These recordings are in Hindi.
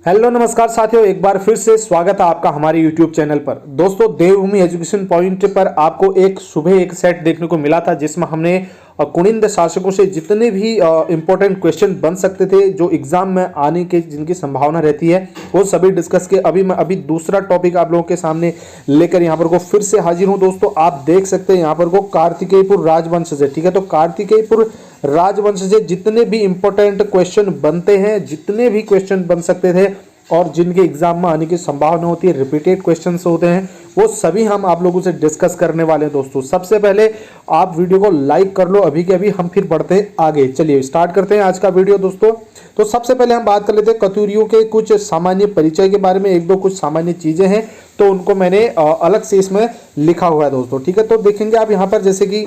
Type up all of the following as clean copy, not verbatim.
हेलो नमस्कार साथियों, एक बार फिर से स्वागत है आपका हमारे YouTube चैनल पर। दोस्तों, देवभूमि एजुकेशन पॉइंट पर आपको सुबह एक सेट देखने को मिला था जिसमें हमने कुनिंद शासकों से जितने भी इंपॉर्टेंट क्वेश्चन बन सकते थे जो एग्जाम में आने के जिनकी संभावना रहती है वो सभी डिस्कस के अभी दूसरा टॉपिक आप लोगों के सामने लेकर यहाँ पर को फिर से हाजिर हूँ। दोस्तों, आप देख सकते हैं यहाँ पर को कार्तिकेयपुर राजवंश से, ठीक है। तो कार्तिकेयपुर राजवंश से जितने भी इंपॉर्टेंट क्वेश्चन बनते हैं, जितने भी क्वेश्चन बन सकते थे और जिनके एग्जाम में आने की संभावना होती है, रिपीटेड क्वेश्चंस होते हैं, वो सभी हम आप लोगों से डिस्कस करने वाले हैं। दोस्तों, सबसे पहले आप वीडियो को लाइक कर लो अभी के अभी, हम फिर बढ़ते हैं आगे। चलिए स्टार्ट करते हैं आज का वीडियो। दोस्तों, तो सबसे पहले हम बात कर लेते हैं कतूरियों के कुछ सामान्य परिचय के बारे में। एक दो कुछ सामान्य चीजें हैं तो उनको मैंने अलग से इसमें लिखा हुआ है दोस्तों, ठीक है। तो देखेंगे आप यहाँ पर, जैसे कि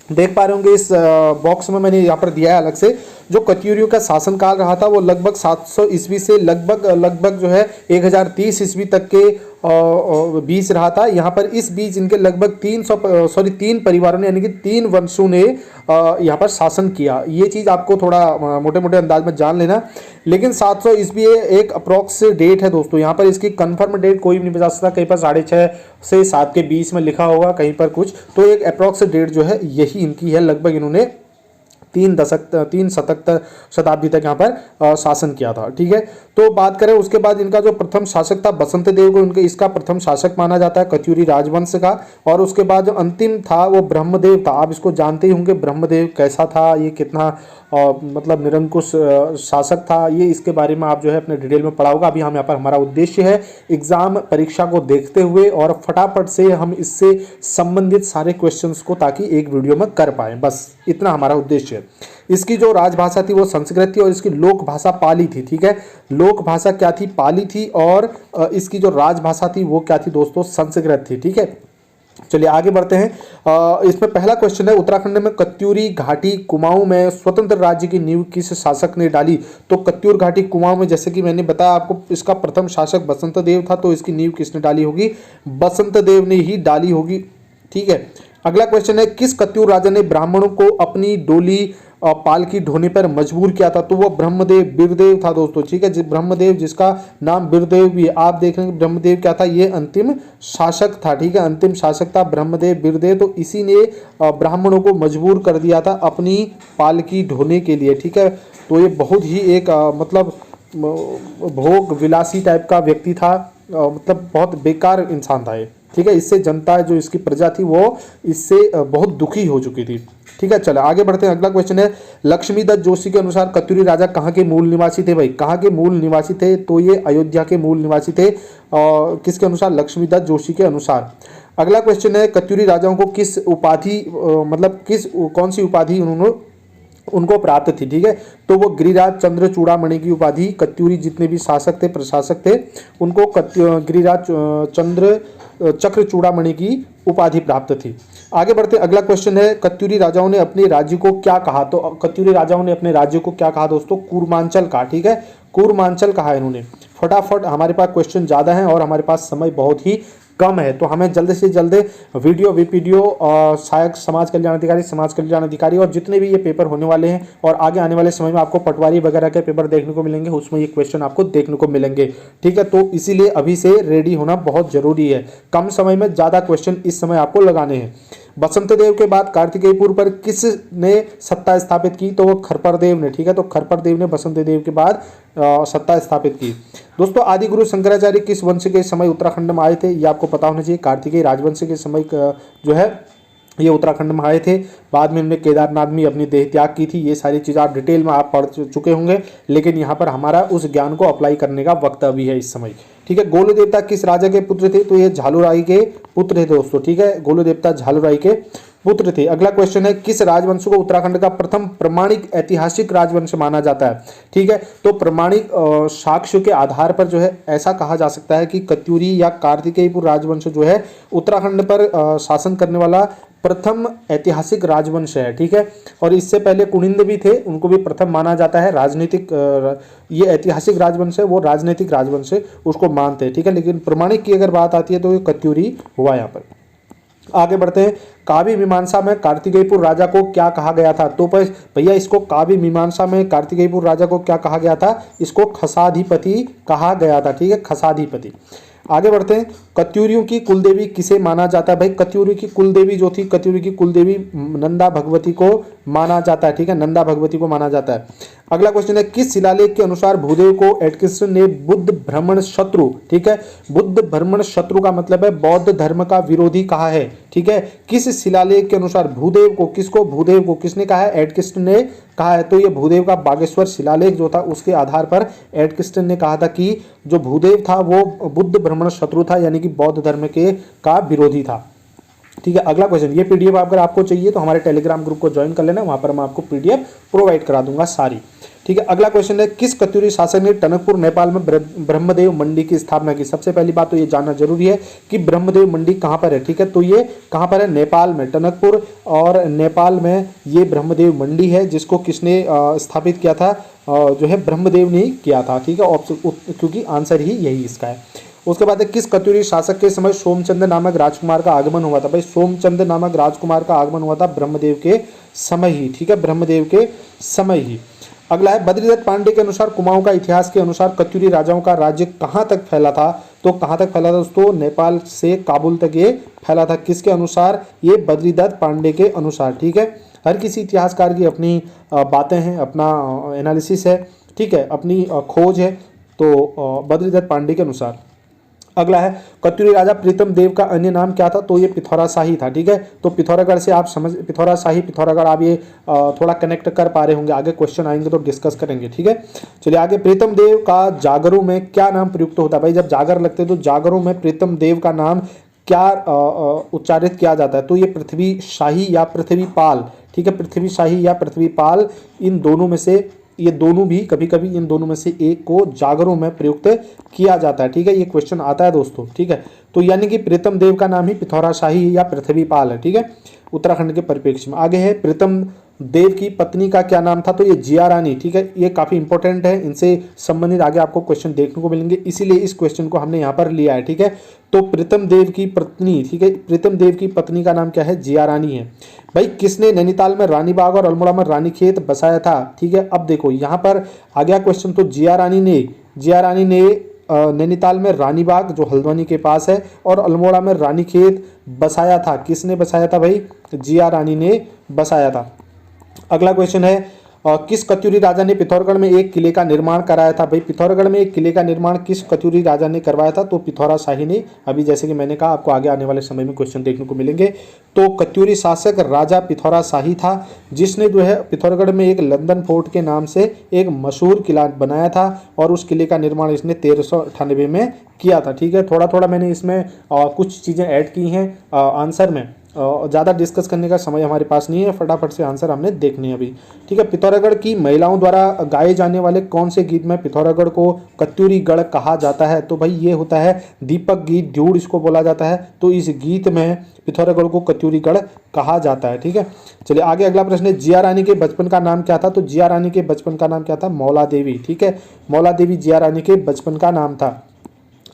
देख पा रहे होंगे इस बॉक्स में मैंने यहाँ पर दिया है अलग से, जो कत्यूरियों का शासनकाल रहा था वो लगभग 700 ईस्वी से लगभग जो है 1030 ईस्वी तक के बीच रहा था। यहाँ पर इस बीच इनके लगभग 3 परिवारों ने यानी कि 3 वंशों ने यहाँ पर शासन किया। ये चीज़ आपको थोड़ा मोटे मोटे अंदाज में जान लेना। लेकिन 700 ईस्वी एक अप्रॉक्स डेट है दोस्तों, यहाँ पर इसकी कंफर्म डेट कोई भी नहीं बता सकता। कहीं पर 6.5 से 7 के बीच में लिखा होगा, कहीं पर कुछ, तो एक अप्रॉक्स डेट जो है यही इनकी है। लगभग इन्होंने 3 शताब्दी तक यहाँ पर शासन किया था, ठीक है। तो बात करें उसके बाद इनका जो प्रथम शासक था बसंत देव को उनके इसका प्रथम शासक माना जाता है कत्यूरी राजवंश का। और उसके बाद जो अंतिम था वो ब्रह्मदेव था। आप इसको जानते ही होंगे ब्रह्मदेव कैसा था, ये कितना मतलब निरंकुश शासक था, ये इसके बारे में आप जो है अपने डिटेल में पढ़ा होगा। अभी हम यहाँ पर हमारा उद्देश्य है एग्जाम परीक्षा को देखते हुए और फटाफट से हम इससे संबंधित सारे क्वेश्चंस को ताकि एक वीडियो में कर पाए, बस इतना हमारा उद्देश्य है। इसकी जो राजभाषा थी वो संस्कृत थी और इसकी लोक भाषा पाली थी, ठीक है। लोक भाषा क्या थी? पाली थी। और इसकी जो राजभाषा थी वो क्या थी दोस्तों? संस्कृत थी, ठीक है। चलिए आगे बढ़ते हैं। इसमें पहला क्वेश्चन है, उत्तराखंड में कत्यूरी घाटी कुमाऊं में स्वतंत्र राज्य की नींव किस शासक ने डाली? तो कत्यूर घाटी कुमाऊं में, जैसे कि मैंने बताया आपको, इसका प्रथम शासक बसंत देव था। तो इसकी नींव किसने डाली होगी? बसंत देव ने ही डाली होगी, ठीक है। अगला क्वेश्चन है, किस कत्यूर राजा ने ब्राह्मणों को अपनी डोली पालकी ढोने पर मजबूर किया था? तो वो ब्रह्मदेव बिरदेव था दोस्तों, ठीक है। ब्रह्मदेव, जिसका नाम बिरदेव भी है। आप देख रहे हैं ब्रह्मदेव क्या था? ये अंतिम शासक था, ठीक है। अंतिम शासक था ब्रह्मदेव बिरदेव। तो इसी ने ब्राह्मणों को मजबूर कर दिया था अपनी पालकी ढोने के लिए, ठीक है। तो ये बहुत ही एक मतलब भोग विलासी टाइप का व्यक्ति था, मतलब बहुत बेकार इंसान था ये, ठीक है। इससे जनता जो इसकी प्रजा थी वो इससे बहुत दुखी हो चुकी थी, ठीक है। चलो आगे बढ़ते हैं। अगला क्वेश्चन है, लक्ष्मीदत्त जोशी के अनुसार कत्यूरी राजा कहाँ के मूल निवासी थे? भाई कहाँ के मूल निवासी थे? तो ये अयोध्या के मूल निवासी थे। किसके अनुसार? लक्ष्मीदत्त जोशी के अनुसार। अगला क्वेश्चन है, कत्यूरी राजाओं को किस उपाधि मतलब कौन सी उपाधि उनको प्राप्त थी? ठीक है। तो वो गिरिराज चंद्र चूड़ामणि की उपाधि, कत्यूरी जितने भी शासक थे, प्रशासक थे, उनको गिरिराज चंद्र चक्र चूड़ामणि की उपाधि प्राप्त थी। आगे बढ़ते, अगला क्वेश्चन है, कत्यूरी राजाओं ने अपने राज्य को क्या कहा? तो कत्यूरी राजाओं ने अपने राज्य को क्या कहा दोस्तों? कूर्मांचल कहा, ठीक है। कूर्मांचल कहा इन्होंने। फटाफट, हमारे पास क्वेश्चन ज़्यादा हैं और हमारे पास समय बहुत ही कम है, तो हमें जल्द से जल्द वीडियो सहायक समाज कल्याण अधिकारी और जितने भी ये पेपर होने वाले हैं और आगे आने वाले समय में आपको पटवारी वगैरह के पेपर देखने को मिलेंगे, उसमें ये क्वेश्चन आपको देखने को मिलेंगे, ठीक है। तो इसीलिए अभी से रेडी होना बहुत जरूरी है। कम समय में ज़्यादा क्वेश्चन इस समय आपको लगाने हैं। बसंत देव के बाद कार्तिकेयपुर पर किसने सत्ता स्थापित की? तो वो खरपर देव ने, ठीक है। तो खरपर देव ने बसंत देव के बाद सत्ता स्थापित की। दोस्तों, आदि गुरु शंकराचार्य किस वंश के समय उत्तराखंड में आए थे? ये आपको पता होना चाहिए। कार्तिकेय राजवंश के समय जो है ये उत्तराखंड में आए थे। बाद में उन्होंने केदारनाथ में अपनी देह त्याग की थी। ये सारी चीज़ें आप डिटेल में आप पढ़ चुके होंगे, लेकिन यहाँ पर हमारा उस ज्ञान को अप्लाई करने का वक्त अभी है इस समय, ठीक है। गोलू देवता किस राजा के पुत्र थे? तो ये झालूराई के पुत्र थे दोस्तों, ठीक है। गोलू देवता झालूराई के पुत्र थे। अगला क्वेश्चन है, किस राजवंश को उत्तराखंड का प्रथम प्रमाणिक ऐतिहासिक राजवंश माना जाता है? ठीक है। तो प्रमाणिक साक्ष्य के आधार पर जो है ऐसा कहा जा सकता है कि कत्यूरी या कार्तिकेयपुर राजवंश जो है उत्तराखंड पर शासन करने वाला प्रथम ऐतिहासिक राजवंश है, ठीक है। और इससे पहले कुनिंद भी थे, उनको भी प्रथम माना जाता है। राजनीतिक ये ऐतिहासिक राजवंश है, वो राजनीतिक राजवंश है, उसको मानते हैं, ठीक है। लेकिन प्रमाणिक की अगर बात आती है तो ये कत्यूरी हुआ यहाँ पर। आगे बढ़ते हैं। काव्य मीमांसा में कार्तिकेयपुर राजा को क्या कहा गया था? तो भैया इसको काव्य मीमांसा में कार्तिकेयपुर राजा को क्या कहा गया था? इसको खसाधिपति कहा गया था। ठीक है, खसाधिपति। आगे बढ़ते हैं। कत्यूरियों की कुलदेवी किसे माना जाता है? भाई कत्यूरी की कुलदेवी जो थी, कत्यूरी की कुलदेवी नंदा भगवती को माना जाता है। ठीक है, नंदा भगवती को माना जाता है। अगला क्वेश्चन है, किस शिलालेख के अनुसार भूदेव को एटकिंसन ने बुद्ध भ्रमण शत्रु, ठीक है, बुद्ध भ्रमण शत्रु का मतलब है बौद्ध धर्म का विरोधी कहा है? ठीक है, किस शिलालेख के अनुसार भूदेव को, किसको, भूदेव को किसने कहा है? एटकिंसन ने कहा है। तो ये भूदेव का बागेश्वर शिलालेख जो था उसके आधार पर एटकिंसन ने कहा था कि जो भूदेव था वो बुद्ध भ्रमण शत्रु था, यानी कि बौद्ध धर्म के का विरोधी था। ठीक है, अगला क्वेश्चन, ये पीडीएफ अगर आपको चाहिए तो हमारे टेलीग्राम ग्रुप को ज्वाइन कर लेना, वहां पर मैं आपको पीडीएफ प्रोवाइड करा दूंगा सारी। ठीक है, अगला क्वेश्चन है, किस कत्यूरी शासक ने टनकपुर नेपाल में ब्रह्मदेव मंडी की स्थापना की? सबसे पहली बात तो ये जानना जरूरी है कि ब्रह्मदेव मंडी कहाँ पर है। ठीक है, तो ये कहाँ पर है? नेपाल में, टनकपुर और नेपाल में ये ब्रह्मदेव मंडी है, जिसको किसने स्थापित किया था? जो है ब्रह्मदेव ने किया था। ठीक है, ऑप्शन, क्योंकि आंसर ही यही इसका है। उसके बाद है, किस कत्यूरी शासक के समय सोमचंद नामक राजकुमार का आगमन हुआ था? भाई सोमचंद नामक राजकुमार का आगमन हुआ था ब्रह्मदेव के समय ही। ठीक है, ब्रह्मदेव के समय ही। अगला है, बद्रीदत्त पांडे के अनुसार कुमाऊं का इतिहास के अनुसार कत्यूरी राजाओं का राज्य कहां तक फैला था? तो कहां तक फैला था दोस्तों? नेपाल से काबुल तक ये फैला था। किसके अनुसार? ये बद्रीदत्त पांडे के अनुसार। ठीक है, हर किसी इतिहासकार की अपनी बातें हैं, अपना एनालिसिस है। ठीक है, अपनी खोज है। तो बद्रीदत्त पांडे के अनुसार। अगला है, कत्यूरी राजा प्रीतम देव का अन्य नाम क्या था? तो ये पिथौरा शाही था। ठीक है, तो पिथौरागढ़ से आप समझ, पिथौरा शाही, पिथौरागढ़, आप ये थोड़ा कनेक्ट कर पा रहे होंगे। आगे क्वेश्चन आएंगे तो डिस्कस करेंगे। ठीक है, चलिए आगे। प्रीतम देव का जागरों में क्या नाम प्रयुक्त होता है? भाई जब जागर लगते हैं तो जागरों में प्रीतम देव का नाम क्या उच्चारित किया जाता है? तो ये पृथ्वी शाही या पृथ्वी पाल। ठीक है, पृथ्वी शाही या पृथ्वी पाल, इन दोनों में से, ये दोनों भी, कभी कभी इन दोनों में से एक को जागरों में प्रयुक्त किया जाता है। ठीक है, ये क्वेश्चन आता है दोस्तों। ठीक है, तो यानी कि प्रीतम देव का नाम ही पिथौरा शाही या पृथ्वी पाल है। ठीक है, उत्तराखंड के परिप्रेक्ष्य में। आगे है, प्रीतम देव की पत्नी का क्या नाम था? तो ये जिया रानी। ठीक है, ये काफी इंपॉर्टेंट है, इनसे संबंधित आगे आपको क्वेश्चन देखने को मिलेंगे, इसीलिए इस क्वेश्चन को हमने यहाँ पर लिया है। ठीक है, तो प्रीतम देव की पत्नी, ठीक है, प्रीतम देव की पत्नी का नाम क्या है? जिया रानी है। भाई किसने नैनीताल में रानीबाग और अल्मोड़ा में रानीखेत बसाया था? ठीक है, अब देखो यहाँ पर आ गया क्वेश्चन, तो जिया रानी ने नैनीताल में रानीबाग जो हल्द्वानी के पास है और अल्मोड़ा में रानीखेत बसाया था। किसने बसाया था? भाई जिया रानी ने बसाया था। अगला क्वेश्चन है, किस कत्यूरी राजा ने पिथौरागढ़ में एक किले का निर्माण कराया था? भाई पिथौरागढ़ में एक किले का निर्माण किस कत्यूरी राजा ने करवाया था? तो पिथौरा शाही ने। अभी जैसे कि मैंने कहा, आपको आगे आने वाले समय में क्वेश्चन देखने को मिलेंगे। तो कत्यूरी शासक राजा पिथौरा शाही था, जिसने जो है पिथौरागढ़ में एक लंदन फोर्ट के नाम से एक मशहूर किला बनाया था और उस किले का निर्माण इसने 1398 में किया था। ठीक है, थोड़ा थोड़ा मैंने इसमें कुछ चीज़ें ऐड की हैं आंसर में। ज़्यादा डिस्कस करने का समय हमारे पास नहीं है, फटाफट से आंसर हमने देखने हैं अभी। ठीक है, पिथौरागढ़ की महिलाओं द्वारा गाए जाने वाले कौन से गीत में पिथौरागढ़ को कत्यूरी गढ़ कहा जाता है? तो भाई ये होता है दीपक गीत, ध्यूड़ इसको बोला जाता है। तो इस गीत में पिथौरागढ़ को कत्यूरी गढ़ कहा जाता है। ठीक है, चलिए आगे। अगला प्रश्न है, जिया रानी के बचपन का नाम क्या था? तो जिया रानी के बचपन का नाम क्या था? मौला देवी। ठीक है, मौला देवी जिया रानी के बचपन का नाम था।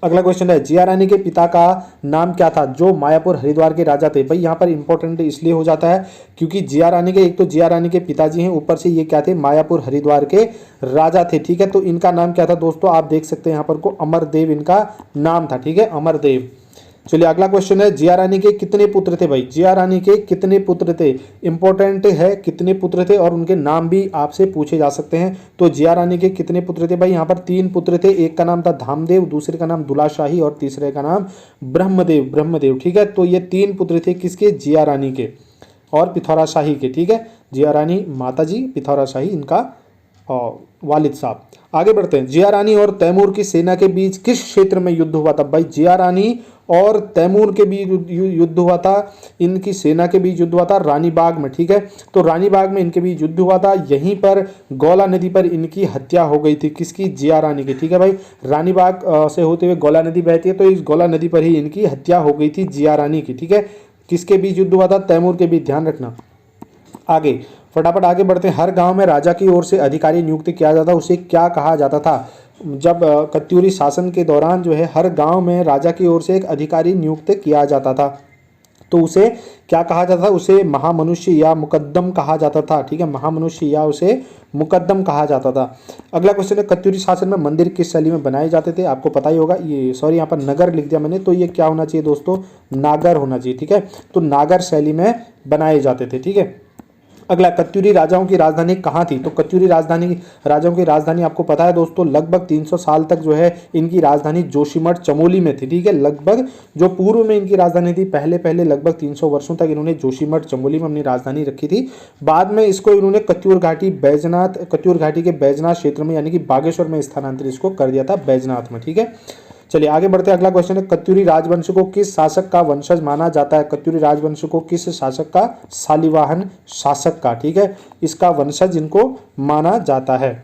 अगला क्वेश्चन है, जिया रानी के पिता का नाम क्या था जो मायापुर हरिद्वार के राजा थे? भाई यहाँ पर इंपॉर्टेंट इसलिए हो जाता है क्योंकि जिया रानी के, एक तो जिया रानी के पिताजी हैं, ऊपर से ये क्या थे? मायापुर हरिद्वार के राजा थे। ठीक है, तो इनका नाम क्या था दोस्तों? आप देख सकते हैं यहाँ पर को अमरदेव इनका नाम था। ठीक है, अमरदेव। चलिए अगला क्वेश्चन है, जिया रानी के कितने पुत्र थे? भाई जिया रानी के कितने पुत्र थे? इंपॉर्टेंट है कितने पुत्र थे, और उनके नाम भी आपसे पूछे जा सकते हैं। तो जिया रानी के कितने पुत्र थे? भाई यहाँ पर 3 पुत्र थे, एक का नाम था धामदेव, दूसरे का नाम दुलाशाही और तीसरे का नाम ब्रह्मदेव। ठीक है, तो ये 3 पुत्र थे किसके? जिया रानी के और पिथौरा शाही के। ठीक है, जिया रानी माता जी, पिथौरा शाही इनका वालिद साहब। आगे बढ़ते हैं, जिया रानी और तैमूर की सेना के बीच किस क्षेत्र में युद्ध हुआ था? भाई जिया रानी और तैमूर के बीच युद्ध हुआ था, इनकी सेना के बीच युद्ध हुआ था रानीबाग में। ठीक है, तो रानीबाग में इनके बीच युद्ध हुआ था, यहीं पर गौला नदी पर इनकी हत्या हो गई थी। किसकी? जिया रानी की। ठीक है भाई, रानीबाग से होते हुए गौला नदी बहती है, तो इस गौला नदी पर ही इनकी हत्या हो गई थी जिया रानी की। ठीक है, किसके बीच युद्ध हुआ था? तैमूर के बीच, ध्यान रखना। आगे फटाफट आगे बढ़ते हैं। हर गांव में राजा की ओर से अधिकारी नियुक्त किया जाता, उसे क्या कहा जाता था? जब कत्यूरी शासन के दौरान जो है हर गांव में राजा की ओर से एक अधिकारी नियुक्त किया जाता था, तो उसे क्या कहा जाता था, उसे महामनुष्य या मुकद्दम कहा जाता था। ठीक है, महामनुष्य या उसे मुकद्दम कहा जाता था। अगला क्वेश्चन है, कत्यूरी शासन में मंदिर किस शैली में बनाए जाते थे? आपको पता ही होगा, ये सॉरी यहाँ पर नगर लिख दिया मैंने, तो ये क्या होना चाहिए दोस्तों, नागर होना चाहिए। ठीक है, तो नागर शैली में बनाए जाते थे। ठीक है, अगला, कत्यूरी राजाओं की राजधानी कहाँ थी? तो कत्यूरी राजाओं की राजधानी आपको पता है दोस्तों, लगभग 300 साल तक जो है इनकी राजधानी जोशीमठ चमोली में थी। ठीक है, लगभग जो पूर्व में इनकी राजधानी थी, पहले लगभग 300 वर्षों तक इन्होंने जोशीमठ चमोली में अपनी राजधानी रखी थी। बाद में इसको इन्होंने कत्यूर घाटी के बैजनाथ क्षेत्र में यानी कि बागेश्वर में स्थानांतरित इसको कर दिया था, बैजनाथ में। ठीक है, चलिए आगे बढ़ते हैं। अगला क्वेश्चन है, कत्यूरी राजवंश को किस शासक का वंशज माना जाता है? कत्यूरी राजवंश को किस शासक का, शालिवाहन शासक का। ठीक है, इसका वंशज इनको माना जाता है।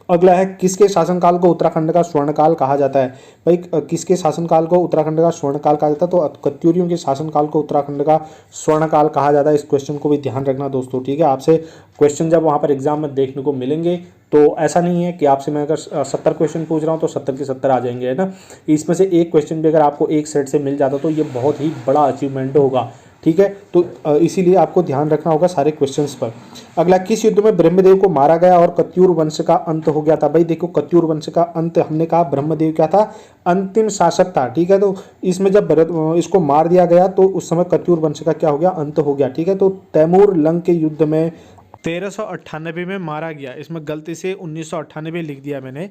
अगला है, किसके शासनकाल को उत्तराखंड का स्वर्णकाल कहा जाता है? भाई किसके शासनकाल को उत्तराखंड का स्वर्णकाल कहा जाता है? तो कत्यूरियों के शासनकाल को उत्तराखंड का स्वर्णकाल कहा जाता है। इस क्वेश्चन को भी ध्यान रखना दोस्तों। ठीक है, आपसे क्वेश्चन जब वहाँ पर एग्जाम में देखने को मिलेंगे तो ऐसा नहीं है कि आपसे मैं अगर 70 क्वेश्चन पूछ रहा हूँ तो 70 के 70 आ जाएंगे, है ना। इसमें से एक क्वेश्चन भी अगर आपको एक सेट से मिल जाता तो ये बहुत ही बड़ा अचीवमेंट होगा। ठीक है, तो इसीलिए आपको ध्यान रखना होगा सारे क्वेश्चंस पर। अगला, किस युद्ध में ब्रह्मदेव को मारा गया और कत्यूर वंश का अंत हो गया था? भाई देखो, कत्यूर वंश का अंत हमने कहा, ब्रह्मदेव क्या था, अंतिम शासक था। ठीक है, तो इसमें जब इसको मार दिया गया तो उस समय कत्यूर वंश का क्या हो गया, अंत हो गया। ठीक है, तो तैमूर लंग के युद्ध में 1398 में मारा गया। इसमें गलती से 1998 लिख दिया मैंने,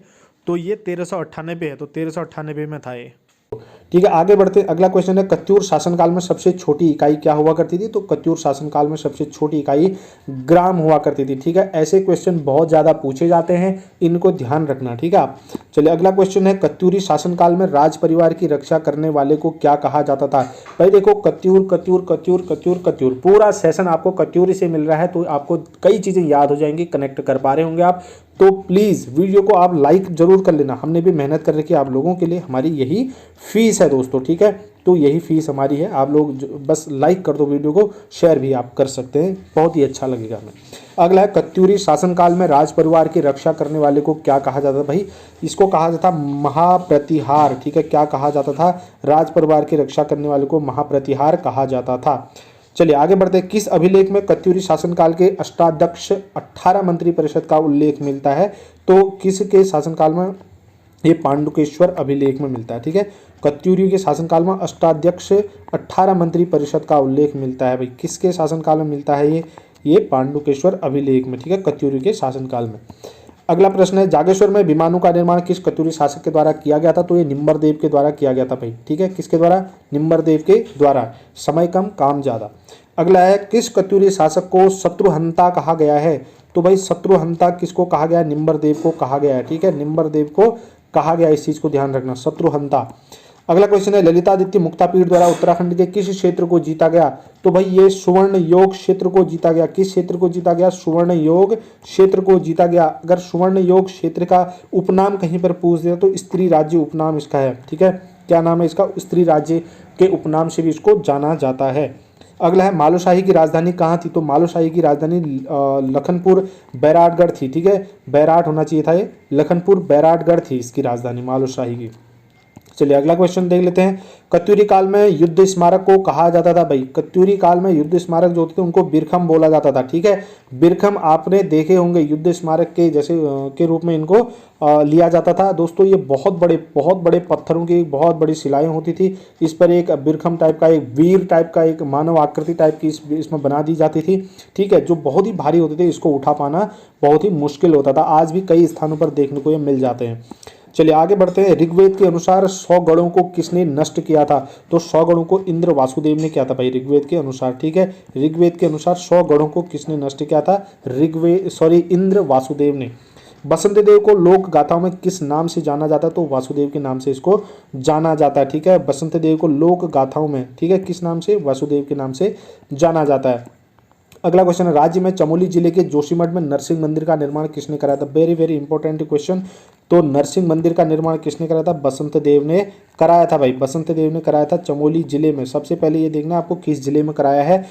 तो ये 1398 है, तो 1398 में था ये। ठीक है, आगे बढ़ते। अगला क्वेश्चन है, कत्यूर शासनकाल में सबसे छोटी इकाई क्या हुआ करती थी? तो कत्यूर शासनकाल में सबसे छोटी इकाई ग्राम हुआ करती थी। ठीक है, ऐसे क्वेश्चन बहुत ज़्यादा पूछे जाते हैं, इनको ध्यान रखना। ठीक है आप, चलिए अगला क्वेश्चन है, कत्यूरी शासनकाल में राज परिवार की रक्षा करने वाले को क्या कहा जाता था? भाई देखो, कत्यूर कत्यूर कत्यूर कत्यूर कत्यूर, पूरा सेशन आपको कत्यूरी से मिल रहा है, तो आपको कई चीज़ें याद हो जाएंगी, कनेक्ट कर पा रहे होंगे आप। तो प्लीज़ वीडियो को आप लाइक जरूर कर लेना, हमने भी मेहनत कर रखी है आप लोगों के लिए, हमारी यही फीस है दोस्तों। ठीक है, तो यही फीस हमारी है, आप लोग बस लाइक कर दो वीडियो को, शेयर भी आप कर सकते हैं, बहुत ही अच्छा लगेगा हमें। अगला है, कत्यूरी शासनकाल में राज परिवार की रक्षा करने वाले को क्या कहा जाता था? भाई इसको कहा जाता महाप्रतिहार। ठीक है, क्या कहा जाता था? राज परिवार की रक्षा करने वाले को महाप्रतिहार कहा जाता था। चलिए आगे बढ़ते हैं। किस अभिलेख में कत्यूरी शासनकाल के अष्टाध्यक्ष 18 मंत्री परिषद का उल्लेख मिलता है? तो किसके शासनकाल में? ये पांडुकेश्वर अभिलेख में मिलता है। ठीक है, कत्यूरी के शासनकाल में अष्टाध्यक्ष 18 मंत्री परिषद का उल्लेख मिलता है। भाई किसके शासनकाल में मिलता है ये पांडुकेश्वर अभिलेख में। ठीक है, कत्यूरी के शासनकाल में। अगला प्रश्न है, जागेश्वर में विमानों का निर्माण किस कत्यूरी शासक के द्वारा किया गया था? तो ये निम्बरदेव के द्वारा किया गया था भाई। ठीक है, किसके द्वारा? निम्बरदेव के द्वारा। समय कम काम ज़्यादा। अगला है, किस कत्यूरी शासक को शत्रुहंता कहा गया है? तो भाई शत्रुहंता किसको कहा गया है? निम्बरदेव को कहा गया है। ठीक है, निम्बरदेव को कहा गया, इस चीज़ को ध्यान रखना, शत्रुहंता। अगला क्वेश्चन है, ललितादित्य मुक्तापीठ द्वारा उत्तराखंड के किस क्षेत्र को जीता गया? तो भाई ये सुवर्ण योग क्षेत्र को जीता गया। किस क्षेत्र को जीता गया? सुवर्ण योग क्षेत्र को जीता गया। अगर सुवर्ण योग क्षेत्र का उपनाम कहीं पर पूछ दिया तो स्त्री राज्य उपनाम इसका है। ठीक है, क्या नाम है इसका? स्त्री राज्य के उपनाम से भी इसको जाना जाता है। अगला है, मालूशाही की राजधानी कहाँ थी? तो मालूशाही की राजधानी लखनपुर बैराटगढ़ थी। ठीक है, बैराट होना चाहिए था, ये लखनपुर बैराटगढ़ थी इसकी राजधानी मालूशाही की। चलिए अगला क्वेश्चन देख लेते हैं। कत्यूरी काल में युद्ध स्मारक को कहा जाता था? भाई कत्यूरी काल में युद्ध स्मारक जो होते थे उनको बिरखम बोला जाता था। ठीक है, बिरखम आपने देखे होंगे, युद्ध स्मारक के जैसे के रूप में इनको लिया जाता था। दोस्तों ये बहुत बड़े पत्थरों की बहुत बड़ी शिलाएं होती थी। इस पर एक बिरखम टाइप का, एक वीर टाइप का, एक मानव आकृति टाइप की इसमें बना दी जाती थी। ठीक है, जो बहुत ही भारी होते थे, इसको उठा पाना बहुत ही मुश्किल होता था। आज भी कई स्थानों पर देखने को ये मिल जाते हैं। चलिए आगे बढ़ते हैं। ऋग्वेद के अनुसार 100 गढ़ों को किसने नष्ट किया था? तो 100 गढ़ों को इंद्र वासुदेव ने किया था भाई, ऋग्वेद के अनुसार। ठीक है, ऋग्वेद के अनुसार 100 गढ़ों को किसने नष्ट किया था? इंद्र वासुदेव ने। बसंत देव को लोक गाथाओं में किस नाम से जाना जाता है? तो वासुदेव के नाम से इसको जाना जाता है। ठीक है, बसंत देव को लोक गाथाओं में, ठीक है, किस नाम से? वासुदेव के नाम से जाना जाता है। अगला क्वेश्चन है, राज्य में चमोली जिले के जोशीमठ में नरसिंह मंदिर का निर्माण किसने कराया था? Very important question. तो नरसिंह मंदिर का निर्माण किसने कराया था? बसंत देव ने कराया था भाई, बसंत देव ने कराया था चमोली जिले में। सबसे पहले ये देखना आपको किस जिले में कराया है?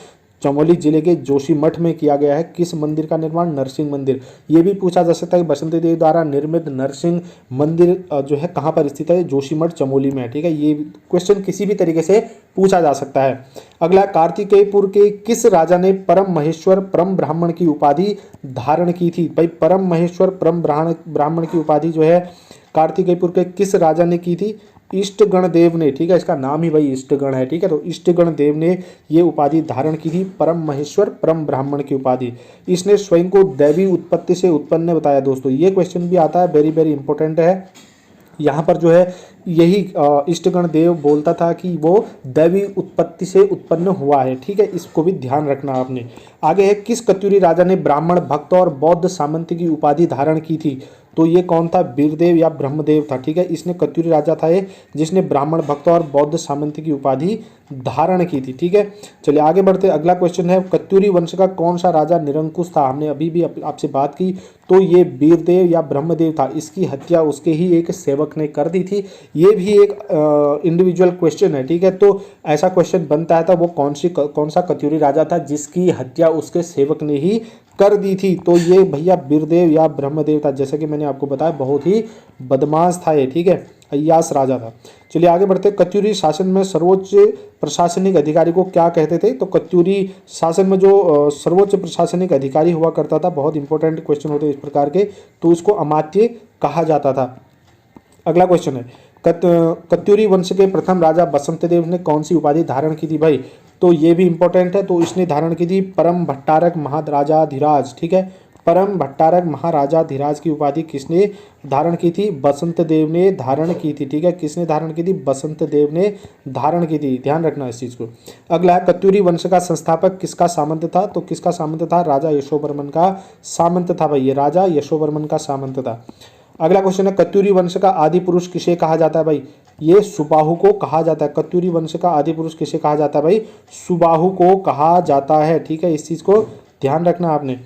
चमोली जिले के जोशीमठ में किया गया है। किस मंदिर का निर्माण? नरसिंह मंदिर। ये भी पूछा जा सकता है कि बसंती देवी द्वारा निर्मित नरसिंह मंदिर जो है कहाँ पर स्थित है? जोशीमठ चमोली में है। ठीक है, ये क्वेश्चन किसी भी तरीके से पूछा जा सकता है। अगला, कार्तिकेयपुर के किस राजा ने परम महेश्वर परम ब्राह्मण की उपाधि धारण की थी? भाई परम महेश्वर परम ब्राह्मण की उपाधि जो है कार्तिकेयपुर के किस राजा ने की थी? इष्टगण देव ने। ठीक है, इसका नाम ही भाई इष्टगण है। ठीक है, तो इष्टगण देव ने ये उपाधि धारण की थी, परम महेश्वर परम ब्राह्मण की उपाधि। इसने स्वयं को दैवी उत्पत्ति से उत्पन्न बताया। दोस्तों ये क्वेश्चन भी आता है, वेरी वेरी इंपॉर्टेंट है। यहाँ पर जो है यही इष्टगण देव बोलता था कि वो दैवी उत्पत्ति से उत्पन्न हुआ है। ठीक है, इसको भी ध्यान रखना आपने। आगे है, किस कत्यूरी राजा ने ब्राह्मण भक्त और बौद्ध सामंत की उपाधि धारण की थी? तो ये कौन था? वीरदेव या ब्रह्मदेव था। ठीक है, इसने कत्यूरी राजा था ये जिसने ब्राह्मण भक्त और बौद्ध सामंत की उपाधि धारण की थी। ठीक है, चलिए आगे बढ़ते। अगला क्वेश्चन है, कत्यूरी वंश का कौन सा राजा निरंकुश था? हमने अभी भी आपसे बात की, तो ये वीरदेव या ब्रह्मदेव था। इसकी हत्या उसके ही एक सेवक ने कर दी थी। ये भी एक इंडिविजुअल क्वेश्चन है। ठीक है, तो ऐसा क्वेश्चन बनता है था वो कौन सा कत्यूरी राजा था जिसकी हत्या उसके सेवक ने ही कर दी थी? तो ये भैया वीरदेव या ब्रह्मदेव था। जैसे कि मैंने आपको बताया बहुत ही बदमाश था ये। ठीक है, अय्यास राजा था। चलिए आगे बढ़ते। कत्यूरी शासन में सर्वोच्च प्रशासनिक अधिकारी को क्या कहते थे? तो कत्यूरी शासन में जो सर्वोच्च प्रशासनिक अधिकारी हुआ करता था, बहुत इंपॉर्टेंट क्वेश्चन होते हैं इस प्रकार के, तो उसको अमात्य कहा जाता था। अगला क्वेश्चन है, कत्यूरी वंश के प्रथम राजा बसंत देव ने कौन सी उपाधि धारण की थी? भाई तो ये भी इंपॉर्टेंट है। तो इसने धारण की थी परम भट्टारक महाराजाधिराज। ठीक है, परम भट्टारक महाराजाधिराज की उपाधि किसने धारण की थी? बसंत देव ने धारण की थी। ठीक है, किसने धारण की थी? बसंत देव ने धारण की थी। ध्यान रखना इस चीज को। अगला है, कत्यूरी वंश का संस्थापक किसका सामंत था? तो किसका सामंत था? राजा यशोवर्मन का सामंत था। भाई ये राजा यशोवर्मन का सामंत था। अगला क्वेश्चन है, कत्यूरी वंश का आदि पुरुष किसे कहा जाता है? भाई ये सुबाहु को कहा जाता है। कत्यूरी वंश का आदि पुरुष किसे कहा जाता है? भाई सुबाहु को कहा जाता है। ठीक है, इस चीज को ध्यान रखना आपने।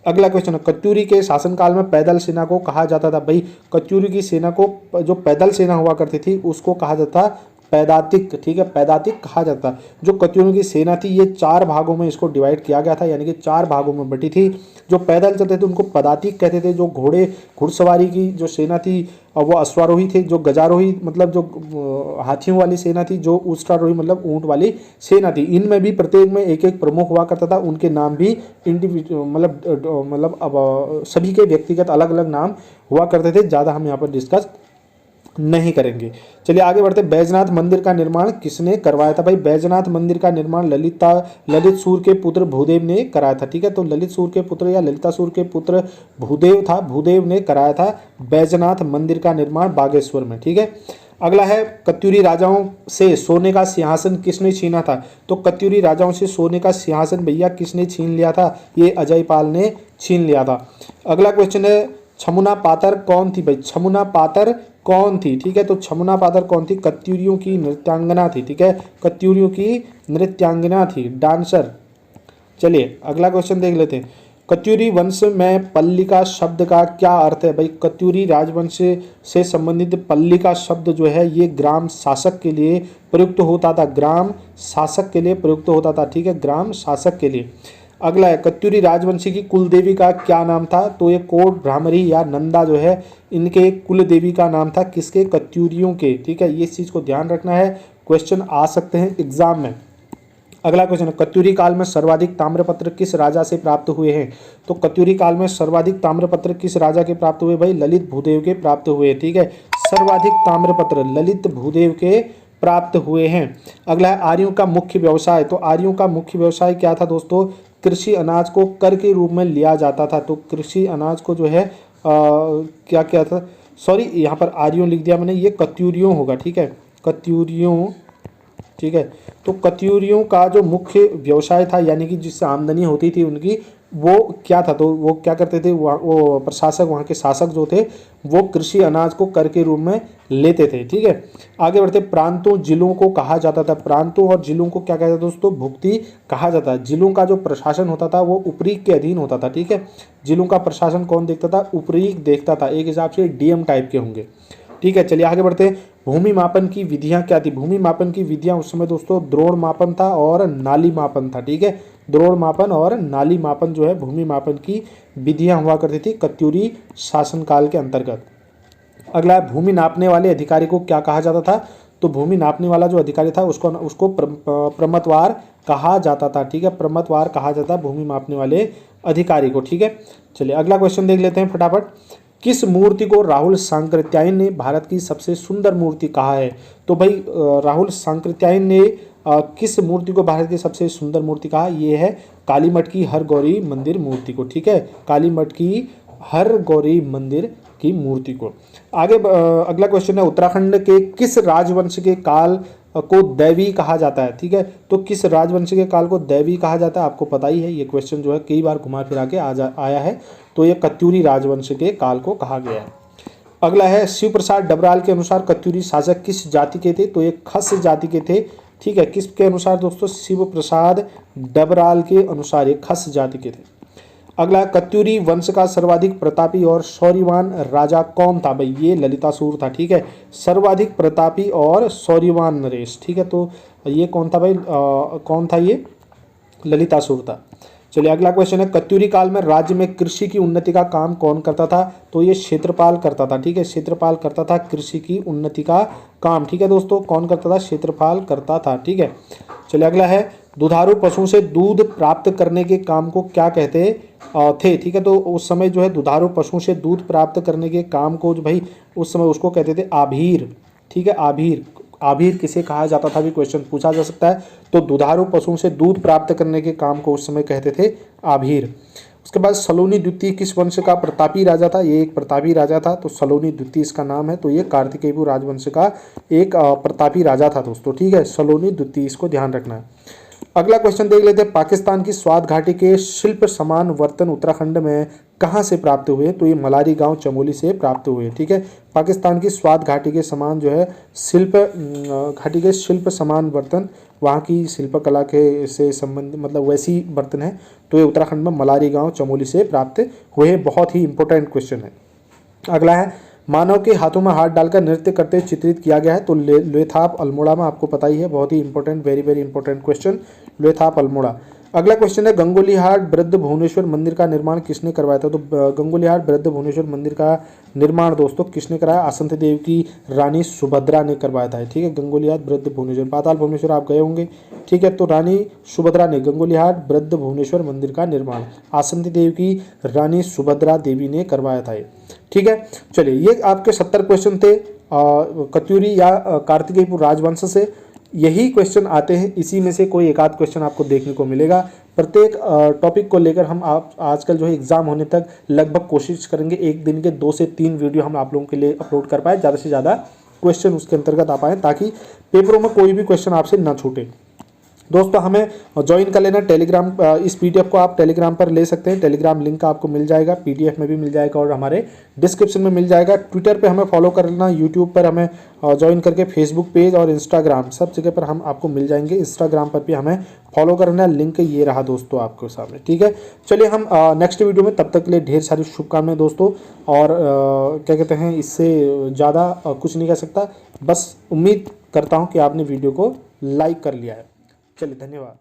अगला क्वेश्चन है, कत्यूरी के शासनकाल में पैदल सेना को कहा जाता था? भाई कत्यूरी की सेना को, जो पैदल सेना हुआ करती थी उसको कहा जाता पैदातिक। ठीक है, पैदातिक कहा जाता। जो कत्यूरियों की सेना थी ये 4 भागों में इसको डिवाइड किया गया था, यानी कि 4 भागों में बटी थी। जो पैदल चलते थे उनको पदातिक कहते थे। जो घुड़सवारी की जो सेना थी वो अश्वारोही थे। जो गजारोही मतलब जो हाथियों वाली सेना थी, जो उष्ट्रारोही मतलब ऊंट वाली सेना थी। इनमें भी प्रत्येक में एक एक प्रमुख हुआ करता था। उनके नाम भी इंडिविजुअल मतलब अब सभी के व्यक्तिगत अलग अलग नाम हुआ करते थे। ज़्यादा हम यहाँ पर डिस्कस नहीं करेंगे। चलिए आगे बढ़ते। बैजनाथ मंदिर का निर्माण किसने करवाया था? भाई बैजनाथ मंदिर का निर्माण ललित सूर के पुत्र भूदेव ने कराया था। ठीक है, तो ललित सूर के पुत्र या ललितासुर के पुत्र भूदेव था, भूदेव ने कराया था बैजनाथ मंदिर का निर्माण बागेश्वर में। ठीक है, अगला है, कत्यूरी राजाओं से सोने का सिंहासन किसने छीना था? तो कत्यूरी राजाओं से सोने का सिंहासन भैया किसने छीन लिया था? ये अजय पाल ने छीन लिया था। अगला क्वेश्चन है, छमुना पातर कौन थी? भाई छमुना पातर कौन थी? ठीक है, तो छमुना पातर कौन थी? कत्यूरियों की नृत्यांगना थी। ठीक है, कत्यूरियों की नृत्यांगना थी, डांसर। चलिए अगला क्वेश्चन देख लेते हैं। कत्यूरी वंश में पल्लिका शब्द का क्या अर्थ है? भाई कत्यूरी राजवंश से संबंधित पल्लिका शब्द जो है ये ग्राम शासक के लिए प्रयुक्त होता था। ग्राम शासक के लिए प्रयुक्त होता था। ठीक है, ग्राम शासक के लिए। अगला है, कत्यूरी राजवंशी की कुल देवी का क्या नाम था? तो ये कोट भ्रामरी या नंदा जो है इनके कुल देवी का नाम था। किसके? कत्यूरियों के। ठीक है, ये चीज को ध्यान रखना है, क्वेश्चन आ सकते हैं एग्जाम में। अगला क्वेश्चन है, कत्यूरी काल में सर्वाधिक ताम्रपत्र किस राजा से प्राप्त हुए हैं? तो कत्यूरी काल में सर्वाधिक ताम्रपत्र किस राजा के प्राप्त हुए? भाई ललित भूदेव के प्राप्त हुए। ठीक है, सर्वाधिक ताम्रपत्र ललित भूदेव के प्राप्त हुए हैं। अगला है, आर्यों का मुख्य व्यवसाय। तो आर्यों का मुख्य व्यवसाय क्या था दोस्तों? कृषि अनाज को कर के रूप में लिया जाता था। तो कृषि अनाज को जो है क्या क्या था, सॉरी यहाँ पर आर्यों लिख दिया मैंने, ये कत्यूरियों होगा। ठीक है, कत्यूरियों। ठीक है, तो कत्यूरियों का जो मुख्य व्यवसाय था यानी कि जिससे आमदनी होती थी उनकी, वो क्या था? तो वो क्या करते थे, वो प्रशासक, वहाँ के शासक जो थे वो कृषि अनाज को कर के रूप में लेते थे। ठीक है, आगे बढ़ते। प्रांतों जिलों को कहा जाता था। प्रांतों और जिलों को क्या कहता था दोस्तों? भुक्ति कहा जाता है। जिलों का जो प्रशासन होता था वो उपरीक के अधीन होता था। ठीक है, जिलों का प्रशासन कौन देखता था? उपरीक देखता था। एक हिसाब से डीएम टाइप के होंगे। ठीक है, चलिए आगे बढ़ते हैं। भूमि मापन की विधियां क्या थी? भूमि मापन की विधियां उस समय दोस्तों द्रोण मापन था और नाली मापन था। ठीक है, द्रोण मापन और नाली मापन जो है भूमि मापन की विधियां हुआ करती थी कत्यूरी शासनकाल के अंतर्गत। अगला है, भूमि नापने वाले अधिकारी को क्या कहा जाता था? तो भूमि नापने वाला जो अधिकारी था उसको प्रमतवार कहा जाता था। ठीक है, प्रमतवार कहा जाता है भूमि मापने वाले अधिकारी को। ठीक है, चलिए अगला क्वेश्चन देख लेते हैं फटाफट। किस मूर्ति को राहुल सांकृत्यायन ने भारत की सबसे सुंदर मूर्ति कहा है? तो भाई राहुल सांकृत्यायन ने किस मूर्ति को भारत की सबसे सुंदर मूर्ति कहा? ये है काली मठ की हर गौरी मंदिर मूर्ति को। ठीक है, काली मठ की हर गौरी मंदिर की मूर्ति को। आगे अगला क्वेश्चन है, उत्तराखंड के किस राजवंश के काल को दैवी कहा जाता है? ठीक है, तो किस राजवंश के काल को दैवी कहा जाता है? आपको पता ही है, ये क्वेश्चन जो है कई बार घुमा फिरा के आया है। तो ये कत्यूरी राजवंश के काल को कहा गया है। अगला है, शिव प्रसाद डबराल के अनुसार कत्यूरी शासक किस जाति के थे? तो ये खस जाति के थे। ठीक है, किसके अनुसार दोस्तों? शिव प्रसाद डबराल के अनुसार ये खस जाति के थे। अगला, कत्यूरी वंश का सर्वाधिक प्रतापी और शौर्यवान राजा कौन था? भाई ये ललितासुर था। ठीक है, सर्वाधिक प्रतापी और शौर्यवान नरेश। ठीक है, तो ये कौन था भाई? कौन था ये? ललितासुर था। चलिए अगला क्वेश्चन है, कत्यूरी काल में राज्य में कृषि की उन्नति का काम कौन करता था? तो ये क्षेत्रपाल करता था। ठीक है, क्षेत्रपाल करता था कृषि की उन्नति का काम। ठीक है दोस्तों, कौन करता था? क्षेत्रपाल करता था। ठीक है, चलिए अगला है, दुधारू पशु से दूध प्राप्त करने के काम को क्या कहते थे? ठीक है, तो उस समय जो है दुधारू पशु से दूध प्राप्त करने के काम को जो भाई उस समय उसको कहते थे आभीर। ठीक है, आभीर। आभीर किसे कहा जाता था भी क्वेश्चन पूछा जा सकता है। तो दुधारू पशुओं से दूध प्राप्त करने के काम को उस समय कहते थे आभीर। उसके बाद सलोनी द्वितीय किस वंश का प्रतापी राजा था? ये एक प्रतापी राजा था, तो सलोनी द्वितीय इसका नाम है। तो ये कार्तिकेयपुर राजवंश का एक प्रतापी राजा था दोस्तों। ठीक है, सलोनी द्वितीय, इसको ध्यान रखना है। अगला क्वेश्चन देख लेते हैं, पाकिस्तान की स्वात घाटी के शिल्प समान बर्तन उत्तराखंड में कहाँ से प्राप्त हुए? तो ये मलारी गांव चमोली से प्राप्त हुए। ठीक है, पाकिस्तान की स्वात घाटी के समान जो है घाटी के शिल्प समान बर्तन, वहाँ की शिल्पकला के से संबंधित मतलब वैसी बर्तन है, तो ये उत्तराखंड में मलारी गांव चमोली से प्राप्त हुए। बहुत ही इंपॉर्टेंट क्वेश्चन है। अगला है, मानव के हाथों में हाथ डालकर नृत्य करते चित्रित किया गया है। तो लोथाप अल्मोड़ा में, आपको पता ही है, बहुत ही important, very very important question, लोथाप अल्मोड़ा। अगला क्वेश्चन है, गंगोलीहाट वृद्ध भुवनेश्वर मंदिर का निर्माण किसने करवाया था? तो गंगोलीहाट वृद्ध भुवनेश्वर मंदिर का निर्माण दोस्तों किसने कराया? आसंत देव की रानी सुभद्रा ने करवाया था। ठीक है, गंगोलीहाट वृद्ध भुवनेश्वर, पाताल भुवनेश्वर आप गए होंगे। ठीक है, तो रानी सुभद्रा ने गंगोलीहाट वृद्ध भुवनेश्वर मंदिर का निर्माण आसंत देव की रानी सुभद्रा देवी ने करवाया था। ठीक है, चलिए ये आपके 70 क्वेश्चन थे कत्यूरी या कार्तिकेयपुर राजवंश से। यही क्वेश्चन आते हैं, इसी में से कोई एक आध क्वेश्चन आपको देखने को मिलेगा। प्रत्येक टॉपिक को लेकर हम आजकल जो है एग्जाम होने तक लगभग कोशिश करेंगे एक दिन के 2 से 3 वीडियो हम आप लोगों के लिए अपलोड कर पाए, ज़्यादा से ज़्यादा क्वेश्चन उसके अंतर्गत आ पाए, ताकि पेपरों में कोई भी क्वेश्चन आपसे ना छूटे। दोस्तों हमें ज्वाइन कर लेना टेलीग्राम, इस पीडीएफ को आप टेलीग्राम पर ले सकते हैं। टेलीग्राम लिंक आपको मिल जाएगा, पीडीएफ में भी मिल जाएगा और हमारे डिस्क्रिप्शन में मिल जाएगा। ट्विटर पे हमें फॉलो कर लेना, यूट्यूब पर हमें ज्वाइन करके फेसबुक पेज और इंस्टाग्राम सब जगह पर हम आपको मिल जाएंगे। इंस्टाग्राम पर भी हमें फॉलो करना, लिंक ये रहा दोस्तों आपके सामने। ठीक है, चलिए हम नेक्स्ट वीडियो में, तब तक के लिए ढेर सारी शुभकामनाएं दोस्तों। और क्या कहते हैं, इससे ज़्यादा कुछ नहीं कह सकता, बस उम्मीद करता हूँ कि आपने वीडियो को लाइक कर लिया है। चलिए धन्यवाद।